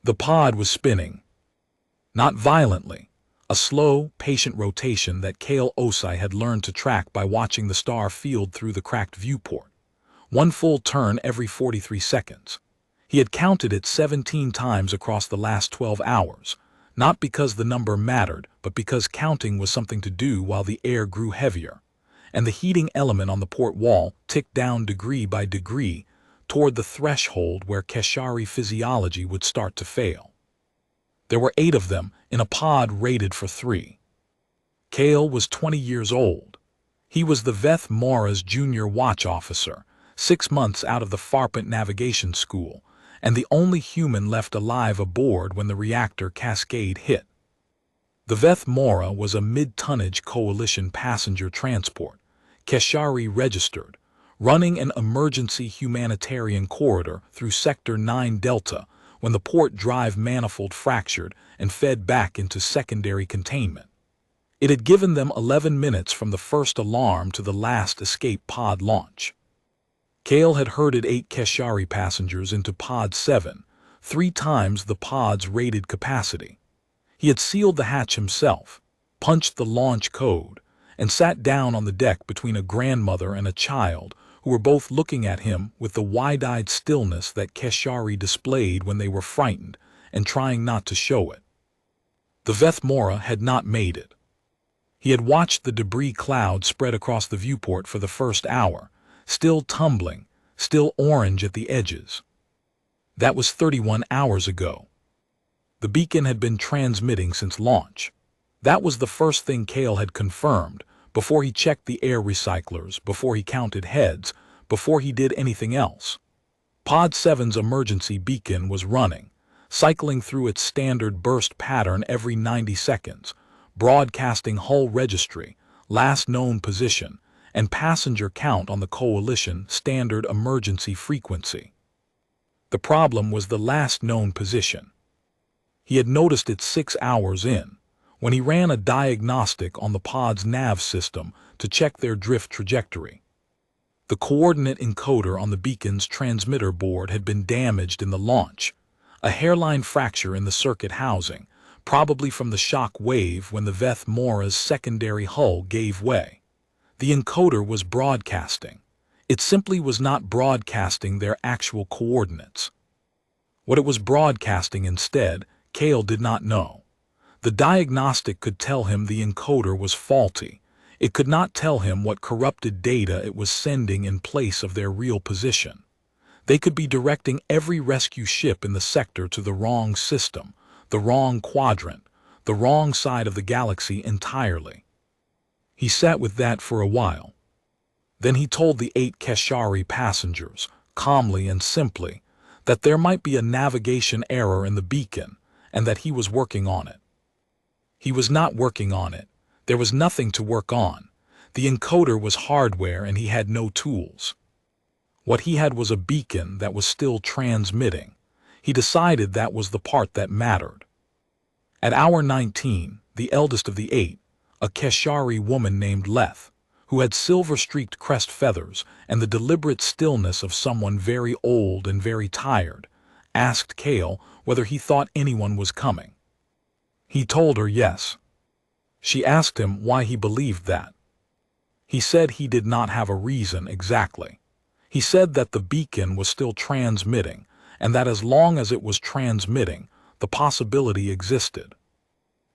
The pod was spinning. Not violently, a slow, patient rotation that Kale Osai had learned to track by watching the star field through the cracked viewport. One full turn every 43 seconds. He had counted it 17 times across the last 12 hours, not because the number mattered, but because counting was something to do while the air grew heavier, and the heating element on the port wall ticked down degree by degree toward the threshold where Keshari physiology would start to fail. There were 8 of them in a pod rated for 3. Kale was 20 years old. He was the Veth Mora's junior watch officer, 6 months out of the Farpent Navigation School, and the only human left alive aboard when the reactor cascade hit. The Veth Mora was a mid-tonnage coalition passenger transport, Keshari registered, running an emergency humanitarian corridor through Sector 9 Delta when the port drive manifold fractured and fed back into secondary containment. It had given them 11 minutes from the first alarm to the last escape pod launch. Kale had herded 8 Keshari passengers into Pod 7, 3 times the pod's rated capacity. He had sealed the hatch himself, punched the launch code, and sat down on the deck between a grandmother and a child who were both looking at him with the wide-eyed stillness that Keshari displayed when they were frightened and trying not to show it. The Veth Mora had not made it. He had watched the debris cloud spread across the viewport for the first hour, still tumbling, still orange at the edges. That was 31 hours ago. The beacon had been transmitting since launch. That was the first thing Kale had confirmed, before he checked the air recyclers, before he counted heads, before he did anything else. Pod 7's emergency beacon was running, cycling through its standard burst pattern every 90 seconds, broadcasting hull registry, last known position, and passenger count on the coalition standard emergency frequency. The problem was the last known position. He had noticed it 6 hours in, when he ran a diagnostic on the pod's nav system to check their drift trajectory. The coordinate encoder on the beacon's transmitter board had been damaged in the launch, a hairline fracture in the circuit housing, probably from the shock wave when the Veth Mora's secondary hull gave way. The encoder was broadcasting. It simply was not broadcasting their actual coordinates. What it was broadcasting instead, Kale did not know. The diagnostic could tell him the encoder was faulty. It could not tell him what corrupted data it was sending in place of their real position. They could be directing every rescue ship in the sector to the wrong system, the wrong quadrant, the wrong side of the galaxy entirely. He sat with that for a while. Then he told the 8 Keshari passengers, calmly and simply, that there might be a navigation error in the beacon and that he was working on it. He was not working on it. There was nothing to work on. The encoder was hardware and he had no tools. What he had was a beacon that was still transmitting. He decided that was the part that mattered. At hour 19, the eldest of the 8, a Keshari woman named Leth, who had silver-streaked crest feathers and the deliberate stillness of someone very old and very tired, asked Kale whether he thought anyone was coming. He told her yes. She asked him why he believed that. He said he did not have a reason exactly. He said that the beacon was still transmitting, and that as long as it was transmitting, the possibility existed.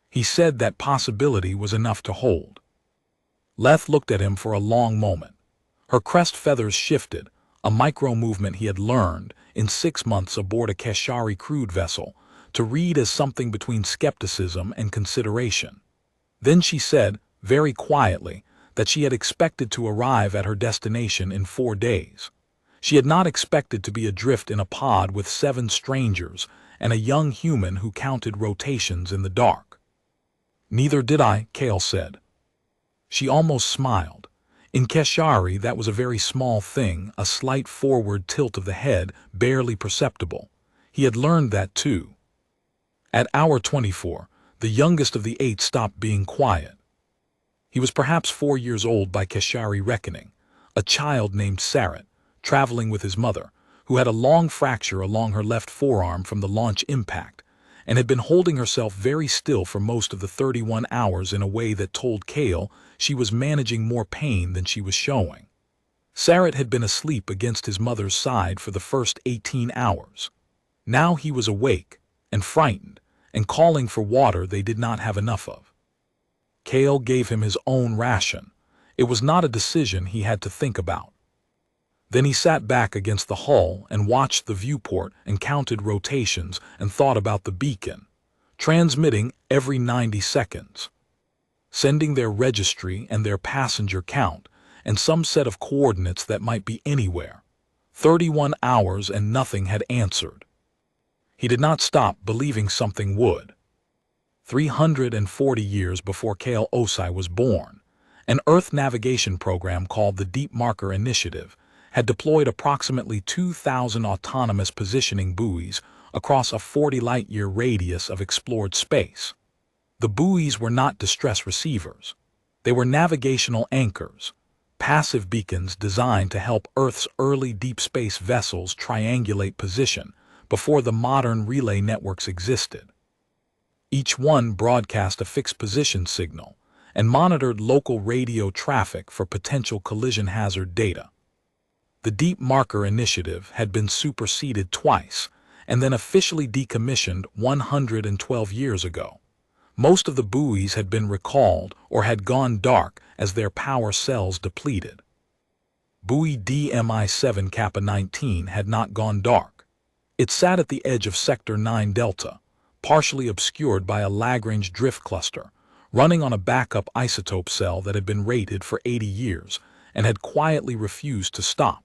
He said that possibility was enough to hold. Leth looked at him for a long moment. Her crest feathers shifted, a micro-movement he had learned in 6 months aboard a Keshari crude vessel to read as something between skepticism and consideration. Then she said, very quietly, that she had expected to arrive at her destination in 4 days. She had not expected to be adrift in a pod with 7 strangers and a young human who counted rotations in the dark. Neither did I, Kale said. She almost smiled. In Keshari, that was a very small thing, a slight forward tilt of the head, barely perceptible. He had learned that too. At hour 24, the youngest of the 8 stopped being quiet. He was perhaps 4 years old by Keshari reckoning, a child named Sarat, traveling with his mother, who had a long fracture along her left forearm from the launch impact, and had been holding herself very still for most of the 31 hours in a way that told Cale she was managing more pain than she was showing. Sarrett had been asleep against his mother's side for the first 18 hours. Now he was awake and frightened and calling for water they did not have enough of. Cale gave him his own ration. It was not a decision he had to think about. Then he sat back against the hull and watched the viewport and counted rotations and thought about the beacon, transmitting every 90 seconds, sending their registry and their passenger count and some set of coordinates that might be anywhere. 31 hours and nothing had answered. He did not stop believing something would. 340 years before Cale Osai was born, an Earth navigation program called the Deep Marker Initiative had deployed approximately 2,000 autonomous positioning buoys across a 40 light-year radius of explored space. The buoys were not distress receivers. They were navigational anchors, passive beacons designed to help Earth's early deep space vessels triangulate position before the modern relay networks existed. Each one broadcast a fixed position signal and monitored local radio traffic for potential collision hazard data. The Deep Marker Initiative had been superseded twice and then officially decommissioned 112 years ago. Most of the buoys had been recalled or had gone dark as their power cells depleted. Buoy DMI-7 Kappa 19 had not gone dark. It sat at the edge of Sector 9 Delta, partially obscured by a Lagrange drift cluster, running on a backup isotope cell that had been rated for 80 years and had quietly refused to stop.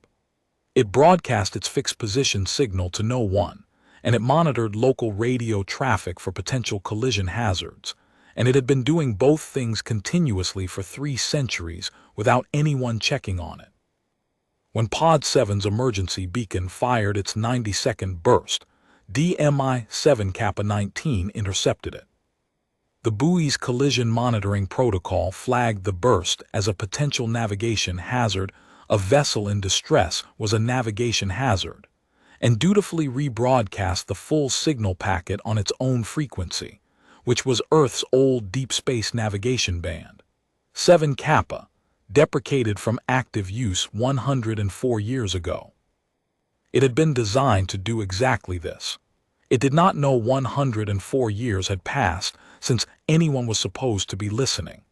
It broadcast its fixed position signal to no one, and it monitored local radio traffic for potential collision hazards, and it had been doing both things continuously for 3 centuries without anyone checking on it. When Pod 7's emergency beacon fired its 90-second burst, DMI-7 Kappa 19 intercepted it. The buoy's collision monitoring protocol flagged the burst as a potential navigation hazard. A vessel in distress was a navigation hazard, and dutifully rebroadcast the full signal packet on its own frequency, which was Earth's old deep space navigation band. 7 Kappa, deprecated from active use 104 years ago. It had been designed to do exactly this. It did not know 104 years had passed since anyone was supposed to be listening.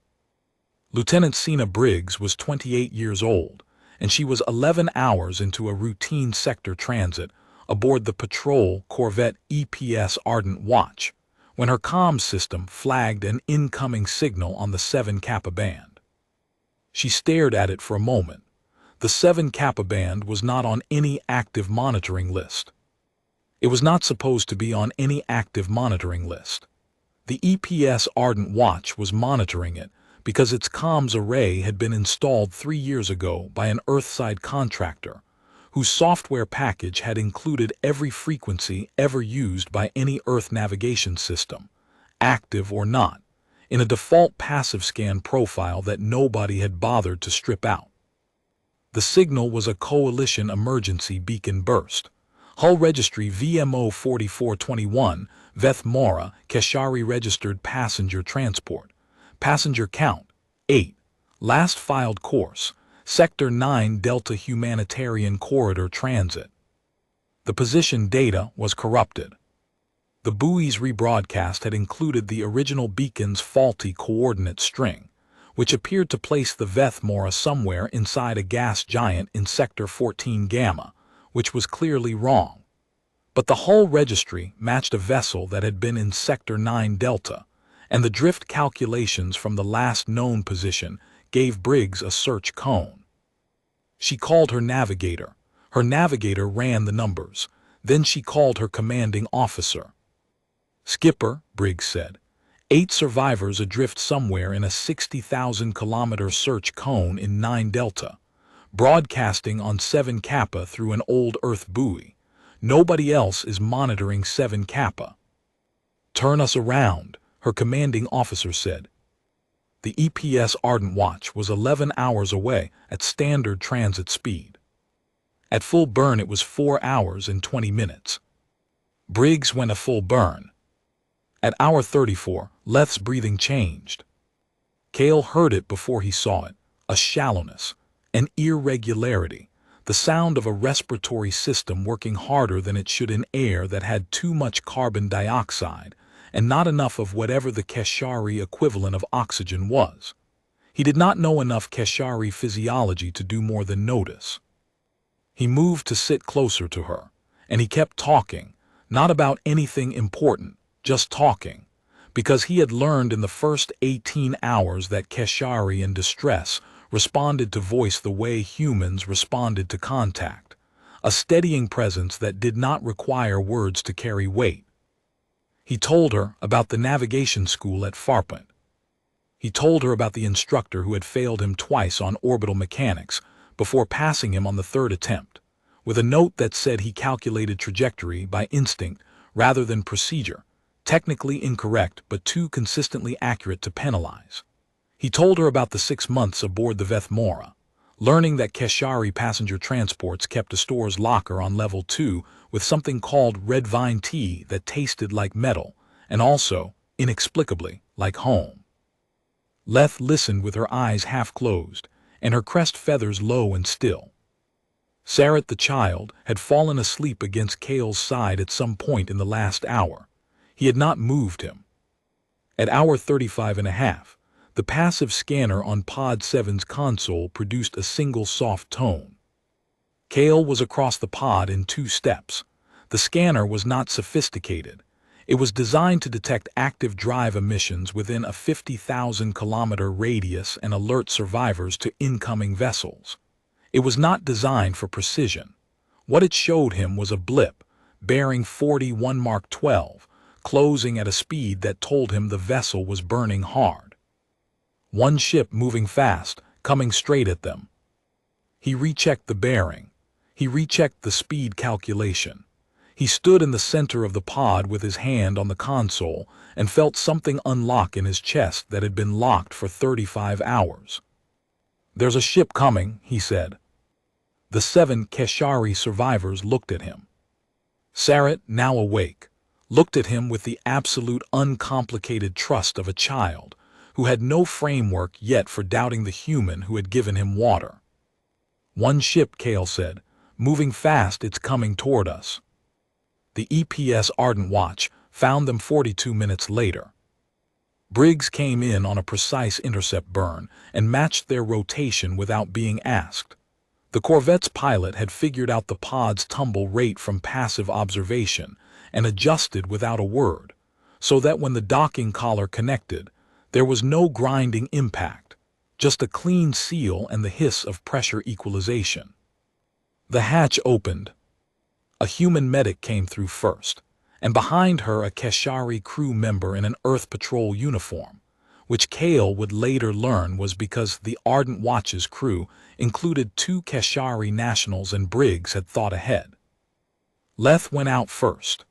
Lieutenant Sina Briggs was 28 years old, and she was 11 hours into a routine sector transit aboard the patrol corvette EPS Ardent Watch when her comms system flagged an incoming signal on the 7 Kappa band. She stared at it for a moment. The 7 Kappa band was not on any active monitoring list. It was not supposed to be on any active monitoring list. The EPS Ardent Watch was monitoring it because its comms array had been installed 3 years ago by an Earthside contractor, whose software package had included every frequency ever used by any Earth navigation system, active or not, in a default passive scan profile that nobody had bothered to strip out. The signal was a coalition emergency beacon burst. Hull registry VMO 4421, Veth Mora, Keshari registered passenger transport. Passenger count, 8. Last filed course, Sector 9 Delta Humanitarian Corridor Transit. The position data was corrupted. The buoy's rebroadcast had included the original beacon's faulty coordinate string, which appeared to place the Veth Mora somewhere inside a gas giant in Sector 14 Gamma, which was clearly wrong. But the hull registry matched a vessel that had been in Sector 9 Delta, and the drift calculations from the last known position gave Briggs a search cone. She called her navigator. Her navigator ran the numbers. Then she called her commanding officer. "Skipper," Briggs said, 8 survivors adrift somewhere in a 60,000-kilometer search cone in 9 Delta, broadcasting on 7 Kappa through an old Earth buoy. Nobody else is monitoring 7 Kappa. "Turn us around," her commanding officer said. The EPS Ardent Watch was 11 hours away at standard transit speed. At full burn it was 4 hours and 20 minutes. Briggs went a full burn. At hour 34, Leth's breathing changed. Cale heard it before he saw it, a shallowness, an irregularity, the sound of a respiratory system working harder than it should in air that had too much carbon dioxide and not enough of whatever the Keshari equivalent of oxygen was. He did not know enough Keshari physiology to do more than notice. He moved to sit closer to her, and he kept talking, not about anything important, just talking, because he had learned in the first 18 hours that Keshari in distress responded to voice the way humans responded to contact, a steadying presence that did not require words to carry weight. He told her about the navigation school at Farpent. He told her about the instructor who had failed him twice on orbital mechanics before passing him on the third attempt, with a note that said he calculated trajectory by instinct rather than procedure, technically incorrect but too consistently accurate to penalize. He told her about the 6 months aboard the Vethmora, learning that Keshari passenger transports kept a store's locker on level 2 with something called red vine tea that tasted like metal and also, inexplicably, like home. Leth listened with her eyes half closed and her crest feathers low and still. Sarat the child had fallen asleep against Cale's side at some point in the last hour. He had not moved him. At hour 35.5, the passive scanner on Pod 7's console produced a single soft tone. Cale was across the pod in 2 steps. The scanner was not sophisticated. It was designed to detect active drive emissions within a 50,000-kilometer radius and alert survivors to incoming vessels. It was not designed for precision. What it showed him was a blip, bearing 41 Mark 12, closing at a speed that told him the vessel was burning hard. One ship moving fast, coming straight at them. He rechecked the bearing. He rechecked the speed calculation. He stood in the center of the pod with his hand on the console and felt something unlock in his chest that had been locked for 35 hours. "There's a ship coming," he said. The 7 Keshari survivors looked at him. Sarat, now awake, looked at him with the absolute uncomplicated trust of a child who had no framework yet for doubting the human who had given him water. "One ship," Cale said, "moving fast, it's coming toward us." The EPS Ardent Watch found them 42 minutes later. Briggs came in on a precise intercept burn and matched their rotation without being asked. The corvette's pilot had figured out the pod's tumble rate from passive observation and adjusted without a word, so that when the docking collar connected, there was no grinding impact, just a clean seal and the hiss of pressure equalization. The hatch opened. A human medic came through first, and behind her a Keshari crew member in an Earth Patrol uniform, which Cale would later learn was because the Ardent Watch's crew included 2 Keshari nationals and Briggs had thought ahead. Leth went out first.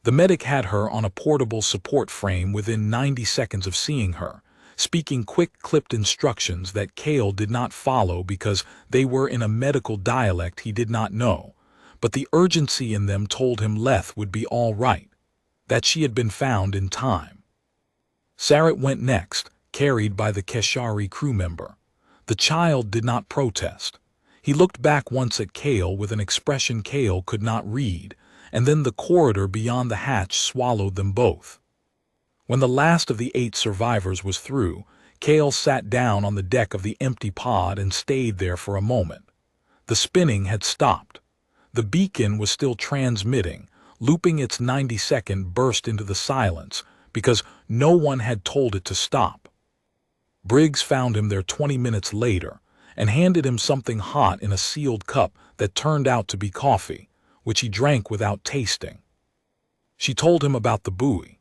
The medic had her on a portable support frame within 90 seconds of seeing her, speaking quick clipped instructions that Cale did not follow because they were in a medical dialect he did not know, but the urgency in them told him Leth would be all right, that she had been found in time. Sarat went next, carried by the Keshari crew member. The child did not protest. He looked back once at Cale with an expression Cale could not read, and then the corridor beyond the hatch swallowed them both. When the last of the 8 survivors was through, Cale sat down on the deck of the empty pod and stayed there for a moment. The spinning had stopped. The beacon was still transmitting, looping its 90-second burst into the silence because no one had told it to stop. Briggs found him there 20 minutes later and handed him something hot in a sealed cup that turned out to be coffee, which he drank without tasting. She told him about the buoy,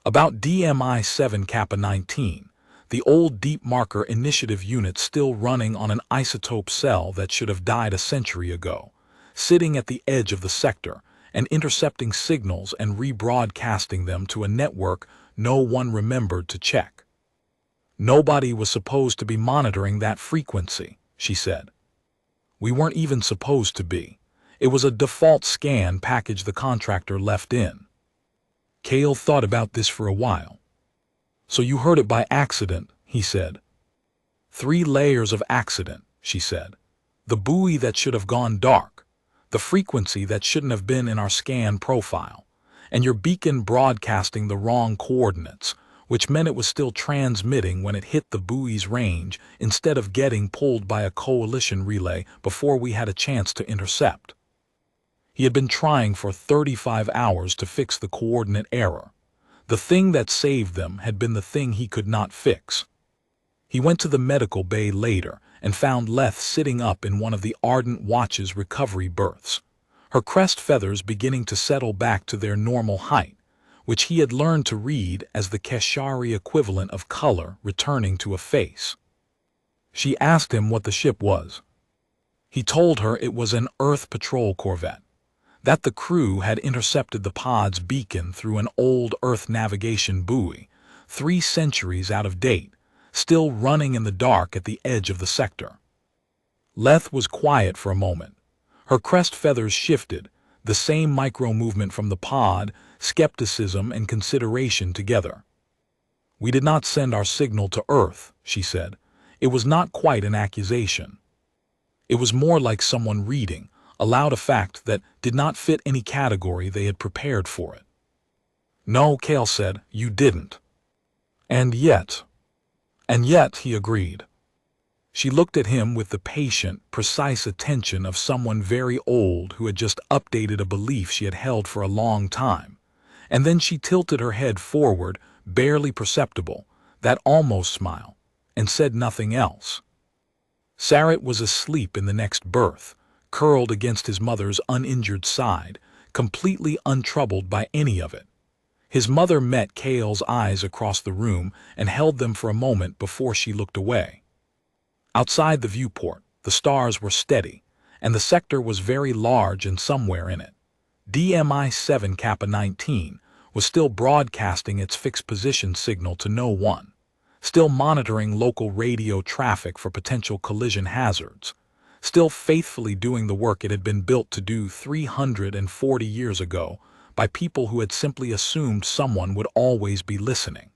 about DMI-7 Kappa 19, the old deep marker initiative unit still running on an isotope cell that should have died a century ago, sitting at the edge of the sector and intercepting signals and rebroadcasting them to a network no one remembered to check. "Nobody was supposed to be monitoring that frequency," she said. "We weren't even supposed to be. It was a default scan package the contractor left in. Kale thought about this for a while. "So you heard it by accident," he said. "3 layers of accident," she said. "The buoy that should have gone dark, the frequency that shouldn't have been in our scan profile, and your beacon broadcasting the wrong coordinates, which meant it was still transmitting when it hit the buoy's range instead of getting pulled by a coalition relay before we had a chance to intercept." He had been trying for 35 hours to fix the coordinate error. The thing that saved them had been the thing he could not fix. He went to the medical bay later and found Leth sitting up in one of the Ardent Watch's recovery berths, her crest feathers beginning to settle back to their normal height, which he had learned to read as the Keshari equivalent of color returning to a face. She asked him what the ship was. He told her it was an Earth Patrol corvette, that the crew had intercepted the pod's beacon through an old Earth navigation buoy, 3 centuries out of date, still running in the dark at the edge of the sector. Leth was quiet for a moment. Her crest feathers shifted, the same micro-movement from the pod, skepticism and consideration together. "We did not send our signal to Earth," she said. It was not quite an accusation. It was more like someone reading aloud a fact that did not fit any category they had prepared for it. "No," Kale said, "you didn't." And yet, he agreed. She looked at him with the patient, precise attention of someone very old who had just updated a belief she had held for a long time, and then she tilted her head forward, barely perceptible, that almost smile, and said nothing else. Sarret was asleep in the next berth, curled against his mother's uninjured side, completely untroubled by any of it. His mother met Kale's eyes across the room and held them for a moment before she looked away. Outside the viewport, the stars were steady, and the sector was very large and somewhere in it. DMI-7 Kappa 19 was still broadcasting its fixed position signal to no one, still monitoring local radio traffic for potential collision hazards, still faithfully doing the work it had been built to do 340 years ago by people who had simply assumed someone would always be listening.